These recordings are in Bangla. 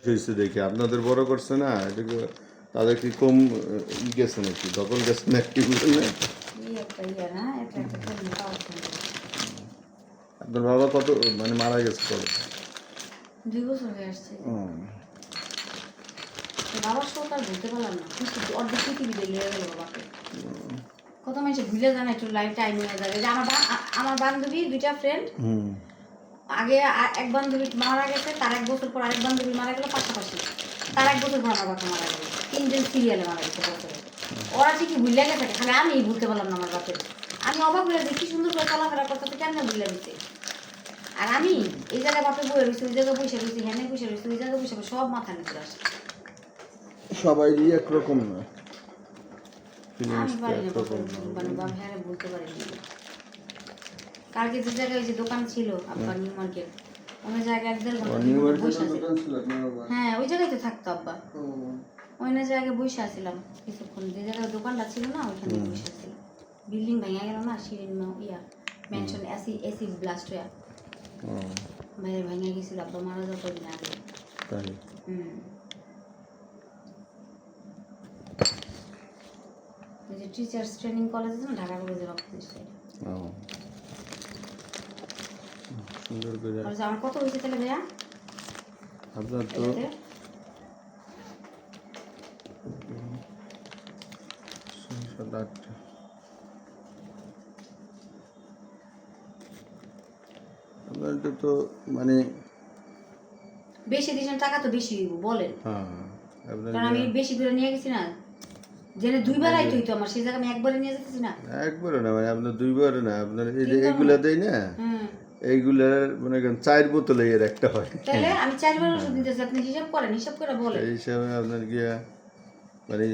হয়েছে দেখে আপনাদের বড় করছে না, এটাকে তাদের কি কম গেছে নাকি, দখল গেছে নাকি বুঝলেন না? আপনার বাবা কত মানে মারা গেছে পরে? 2 বছর হয়ে আসছে। বাবার শোক আর ভুলতে পারলাম না, অর্ধেক পৃথিবী দেখলে গেল বাবাকে। কত মানুষ ভুলে জানা একটু লাইফ টাইম হয়ে যাবে। যে আমার বান্ধবী 2টা ফ্রেন্ড, আগে এক বান্ধবী মারা গেছে, তার 1 বছর পর আরেক বান্ধবী মারা গেল পাশাপাশি, তার 1 বছর পর আমার বাবা মারা গেল। 3জন সিরিয়ালে মারা গেছে বছরে। ওরা ঠিকই ভুলে গেছে, খালি আমি ভুলতে পারলাম না আমার বাপের। আমি অবাক হয়ে দেখি সুন্দর করে চলাফেরা করতে কেমন ভুলে দিতে। আর আমি এই জায়গায় বাপে বয়ে রয়েছি, ওই জায়গায় বসে রয়েছি, হ্যানে বসে রয়েছি, ওই জায়গায় বসে সব মাথা নিচে আসে। সবাই একরকম না, আমি পারি না মানে বাবা হ্যাঁ বলতে পারি না। কালকে যে জায়গায় যে দোকান ছিল আব্বা নিউ মার্কেট, ওই জায়গায় 1-1.5 ঘন্টা বসে আছিলাম। হ্যাঁ ওই জায়গায় তো থাকতো আব্বা, ওই জায়গায় বসে আছিলাম কিছুক্ষণ। যে জায়গায় দোকানটা ছিল না ওইখানে বসে আছিলাম। বিল্ডিং ভেঙে গেল না, শিরিন মেনশন এসি ব্লাস্ট হয়ে বাইরে ভেঙে গেছিল। আব্বা মারা যাওয়ার কদিন আগে। ওই যে টিচার্স ট্রেনিং কলেজ আছে না, ঢাকা কলেজের অপোজিট সাইডে। সুন্দর করে। আর আমার কত হয়েছে তাহলে ভাইয়া? আপনার তো আপনার তো মানে বেশি দিয়েছেন টাকা তো বেশি দিব বলেন। হ্যাঁ কারণ আমি বেশি করে নিয়ে গেছি না, জেনে 2বার আইতে হইতো আমার, সেই জায়গায় আমি একবারে নিয়ে যেতেছি না। একবারে না, মানে আপনার 2বার না, আপনার এই যে এগুলা দেয় না, এইগুলার মনে করেন 4 বোতলে এর একটা হয়। তাহলে আমি 4বার ওষুধ দিতেছি, আপনি হিসাব করেন, হিসাব করে বলেন। এই হিসাবে আপনার গিয়া মানে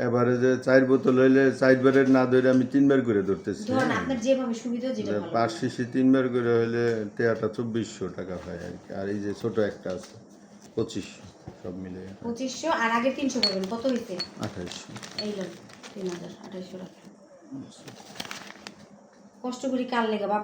এভারেজে 4 বোতল হইলে 4বারের না ধরে আমি 3বার করে ধরতেছি। ধরেন আপনার যেভাবে সুবিধা যেটা ভালো। 5 শিশি 3বার করে হইলে টেয়াটা 2400 টাকা হয় আর কি। আর এই যে ছোট একটা আছে 2500, সব মিলে 2500। আর আগে 300 করবেন, কত হইছে? 2800। এই লোন 3000, 2800 টাকা কষ্ট করি কাল লেগে বাপ